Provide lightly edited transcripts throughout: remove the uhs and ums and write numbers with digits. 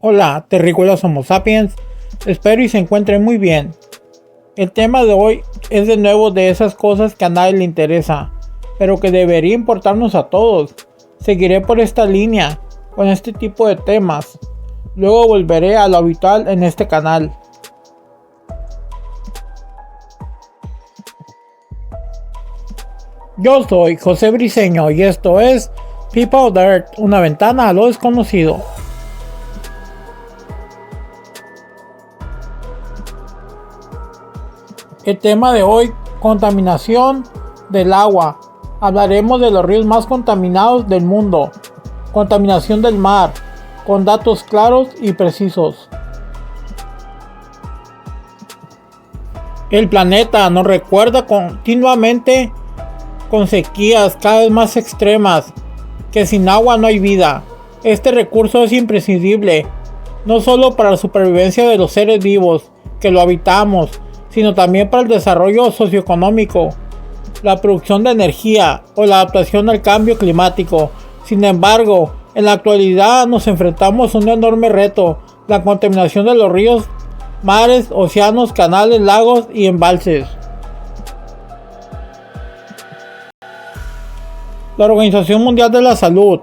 Hola, terrícolas Homo sapiens, espero y se encuentren muy bien. El tema de hoy es de nuevo de esas cosas que a nadie le interesa, pero que debería importarnos a todos. Seguiré por esta línea, con este tipo de temas. Luego volveré a lo habitual en este canal. Yo soy José Briceño y esto es People Dirt, una ventana a lo desconocido. El tema de hoy, contaminación del agua. Hablaremos de los ríos más contaminados del mundo. Contaminación del mar, con datos claros y precisos. El planeta nos recuerda continuamente con sequías cada vez más extremas, que sin agua no hay vida. Este recurso es imprescindible, no solo para la supervivencia de los seres vivos que lo habitamos, sino también para el desarrollo socioeconómico, la producción de energía o la adaptación al cambio climático. Sin embargo, en la actualidad nos enfrentamos a un enorme reto: la contaminación de los ríos, mares, océanos, canales, lagos y embalses. La Organización Mundial de la Salud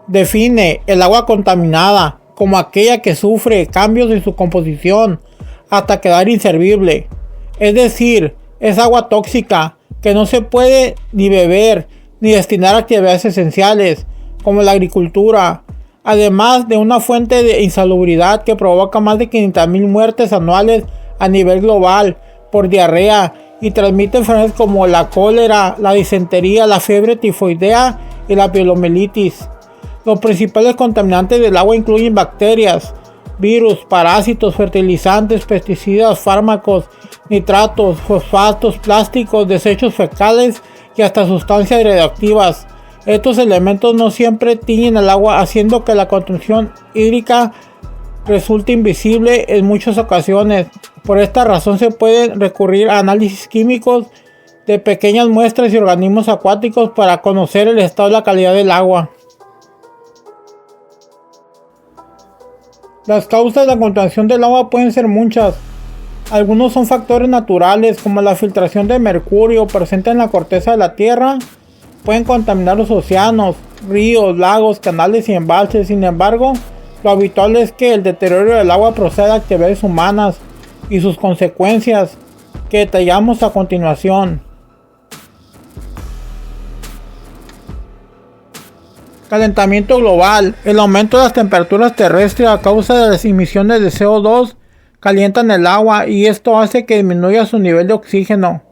define el agua contaminada como aquella que sufre cambios en su composición hasta quedar inservible. Es decir, es agua tóxica que no se puede ni beber ni destinar a actividades esenciales como la agricultura, además de una fuente de insalubridad que provoca más de 500,000 muertes anuales a nivel global por diarrea y transmite enfermedades como la cólera, la disentería, la fiebre tifoidea y la poliomielitis. Los principales contaminantes del agua incluyen bacterias, virus, parásitos, fertilizantes, pesticidas, fármacos, nitratos, fosfatos, plásticos, desechos fecales y hasta sustancias radioactivas. Estos elementos no siempre tiñen el agua, haciendo que la contaminación hídrica resulte invisible en muchas ocasiones. Por esta razón se puede recurrir a análisis químicos de pequeñas muestras y organismos acuáticos para conocer el estado y la calidad del agua. Las causas de la contaminación del agua pueden ser muchas. Algunos son factores naturales, como la filtración de mercurio presente en la corteza de la tierra. Pueden contaminar los océanos, ríos, lagos, canales y embalses. Sin embargo, lo habitual es que el deterioro del agua proceda de actividades humanas y sus consecuencias, que detallamos a continuación. Calentamiento global. El aumento de las temperaturas terrestres a causa de las emisiones de CO2 calientan el agua y esto hace que disminuya su nivel de oxígeno.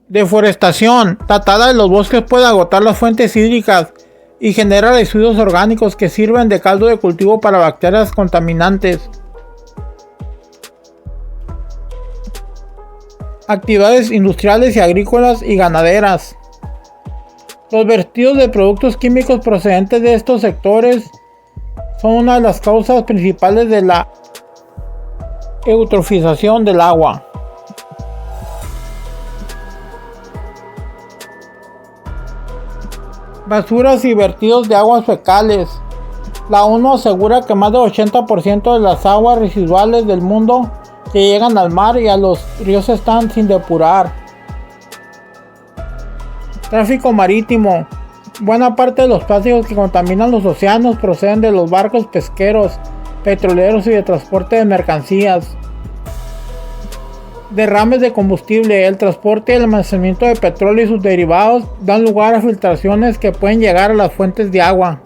Deforestación. La tala de los bosques puede agotar las fuentes hídricas y genera residuos orgánicos que sirven de caldo de cultivo para bacterias contaminantes. Actividades industriales y agrícolas y ganaderas. Los vertidos de productos químicos procedentes de estos sectores son una de las causas principales de la eutrofización del agua. Basuras y vertidos de aguas fecales. La ONU asegura que más del 80% de las aguas residuales del mundo que llegan al mar y a los ríos están sin depurar. Tráfico marítimo. Buena parte de los plásticos que contaminan los océanos proceden de los barcos pesqueros, petroleros y de transporte de mercancías. Derrames de combustible. El transporte y el almacenamiento de petróleo y sus derivados dan lugar a filtraciones que pueden llegar a las fuentes de agua.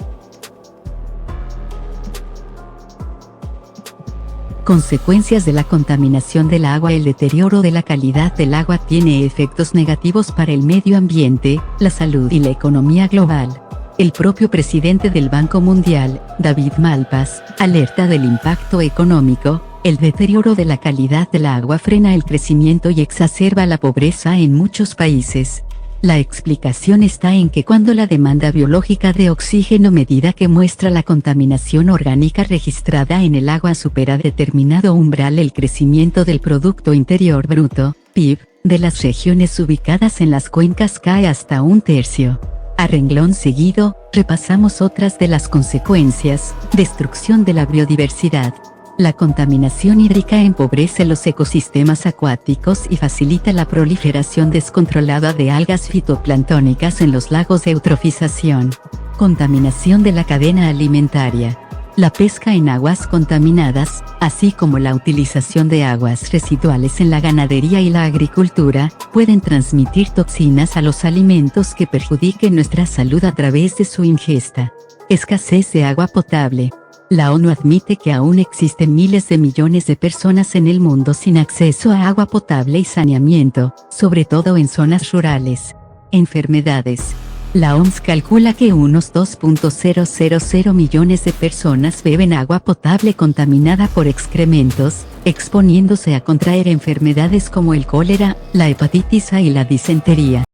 Consecuencias de la contaminación del agua. El deterioro de la calidad del agua tiene efectos negativos para el medio ambiente, la salud y la economía global. El propio presidente del Banco Mundial, David Malpass, alerta del impacto económico. El deterioro de la calidad del agua frena el crecimiento y exacerba la pobreza en muchos países. La explicación está en que cuando la demanda biológica de oxígeno medida que muestra la contaminación orgánica registrada en el agua supera determinado umbral, el crecimiento del Producto Interior Bruto, PIB, de las regiones ubicadas en las cuencas cae hasta un tercio. A renglón seguido, repasamos otras de las consecuencias: destrucción de la biodiversidad. La contaminación hídrica empobrece los ecosistemas acuáticos y facilita la proliferación descontrolada de algas fitoplanctónicas en los lagos de eutrofización. Contaminación de la cadena alimentaria. La pesca en aguas contaminadas, así como la utilización de aguas residuales en la ganadería y la agricultura, pueden transmitir toxinas a los alimentos que perjudiquen nuestra salud a través de su ingesta. Escasez de agua potable. La ONU admite que aún existen miles de millones de personas en el mundo sin acceso a agua potable y saneamiento, sobre todo en zonas rurales. Enfermedades. La OMS calcula que unos 2.000 millones de personas beben agua potable contaminada por excrementos, exponiéndose a contraer enfermedades como el cólera, la hepatitis A y la disentería.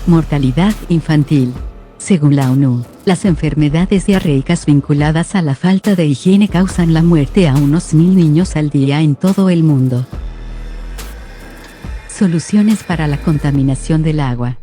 Mortalidad infantil. Según la ONU, las enfermedades diarreicas vinculadas a la falta de higiene causan la muerte a unos 1000 niños al día en todo el mundo. Soluciones para la contaminación del agua.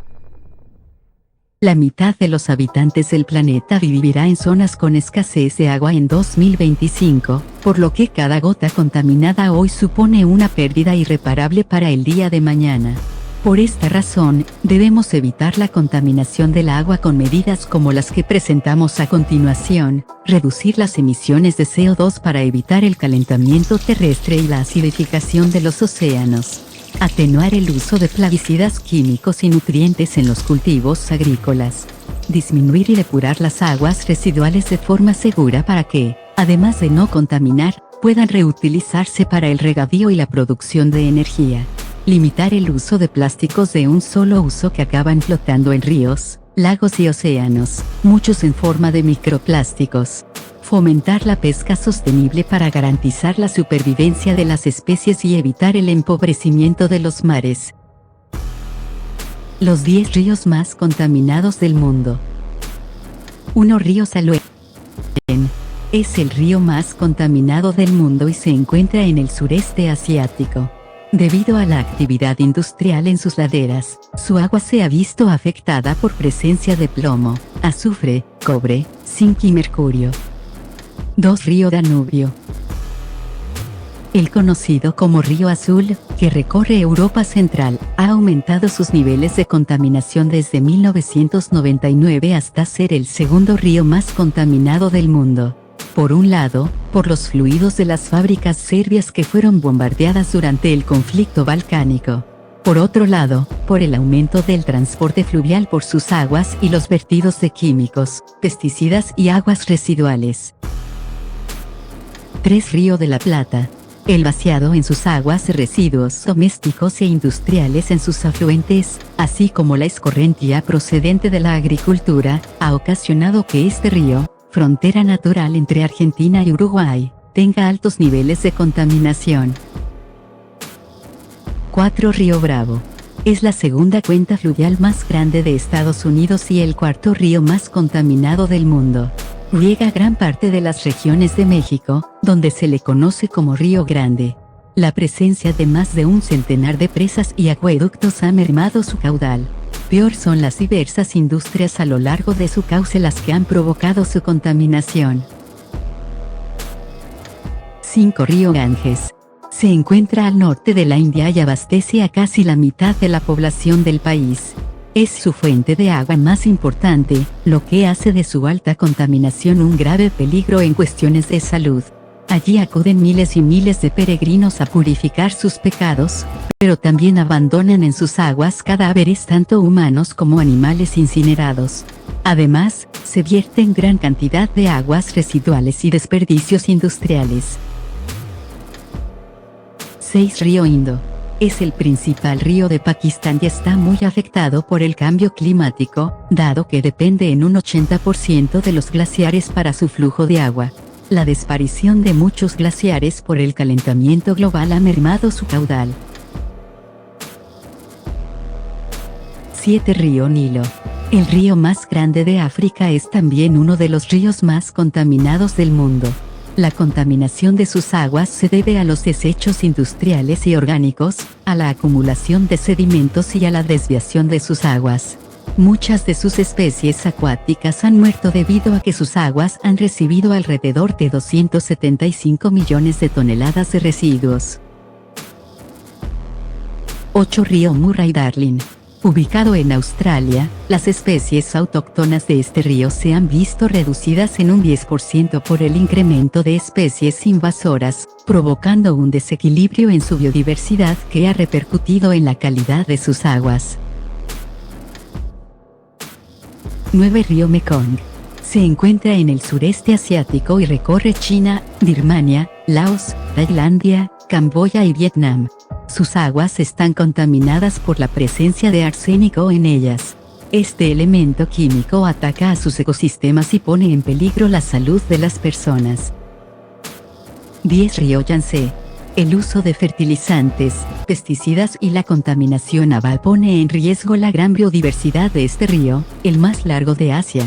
La mitad de los habitantes del planeta vivirá en zonas con escasez de agua en 2025, por lo que cada gota contaminada hoy supone una pérdida irreparable para el día de mañana. Por esta razón, debemos evitar la contaminación del agua con medidas como las que presentamos a continuación: reducir las emisiones de CO2 para evitar el calentamiento terrestre y la acidificación de los océanos. Atenuar el uso de plaguicidas químicos y nutrientes en los cultivos agrícolas. Disminuir y depurar las aguas residuales de forma segura para que, además de no contaminar, puedan reutilizarse para el regadío y la producción de energía. Limitar el uso de plásticos de un solo uso que acaban flotando en ríos, lagos y océanos, muchos en forma de microplásticos. Fomentar la pesca sostenible para garantizar la supervivencia de las especies y evitar el empobrecimiento de los mares. Los 10 ríos más contaminados del mundo. 1. Río Salween. Es el río más contaminado del mundo y se encuentra en el sureste asiático. Debido a la actividad industrial en sus laderas, su agua se ha visto afectada por presencia de plomo, azufre, cobre, zinc y mercurio. 2. Río Danubio. El conocido como Río Azul, que recorre Europa Central, ha aumentado sus niveles de contaminación desde 1999 hasta ser el segundo río más contaminado del mundo. Por un lado, por los fluidos de las fábricas serbias que fueron bombardeadas durante el conflicto balcánico. Por otro lado, por el aumento del transporte fluvial por sus aguas y los vertidos de químicos, pesticidas y aguas residuales. 3. Río de la Plata. El vaciado en sus aguas de residuos domésticos e industriales en sus afluentes, así como la escorrentía procedente de la agricultura, ha ocasionado que este río, frontera natural entre Argentina y Uruguay, tenga altos niveles de contaminación. 4. Río Bravo. Es la segunda cuenca fluvial más grande de Estados Unidos y el cuarto río más contaminado del mundo. Riega gran parte de las regiones de México, donde se le conoce como Río Grande. La presencia de más de un centenar de presas y acueductos ha mermado su caudal. Peor son las diversas industrias a lo largo de su cauce las que han provocado su contaminación. 5. Río Ganges. Se encuentra al norte de la India y abastece a casi la mitad de la población del país. Es su fuente de agua más importante, lo que hace de su alta contaminación un grave peligro en cuestiones de salud. Allí acuden miles y miles de peregrinos a purificar sus pecados, pero también abandonan en sus aguas cadáveres tanto humanos como animales incinerados. Además, se vierten gran cantidad de aguas residuales y desperdicios industriales. 6. Río Indo. Es el principal río de Pakistán y está muy afectado por el cambio climático, dado que depende en un 80% de los glaciares para su flujo de agua. La desaparición de muchos glaciares por el calentamiento global ha mermado su caudal. 7. Río Nilo. El río más grande de África es también uno de los ríos más contaminados del mundo. La contaminación de sus aguas se debe a los desechos industriales y orgánicos, a la acumulación de sedimentos y a la desviación de sus aguas. Muchas de sus especies acuáticas han muerto debido a que sus aguas han recibido alrededor de 275 millones de toneladas de residuos. 8. Río Murray-Darling. Ubicado en Australia, las especies autóctonas de este río se han visto reducidas en un 10% por el incremento de especies invasoras, provocando un desequilibrio en su biodiversidad que ha repercutido en la calidad de sus aguas. 9. Río Mekong. Se encuentra en el sureste asiático y recorre China, Birmania, Laos, Tailandia, Camboya y Vietnam. Sus aguas están contaminadas por la presencia de arsénico en ellas. Este elemento químico ataca a sus ecosistemas y pone en peligro la salud de las personas. 10. Río Yangtze. El uso de fertilizantes, pesticidas y la contaminación naval pone en riesgo la gran biodiversidad de este río, el más largo de Asia.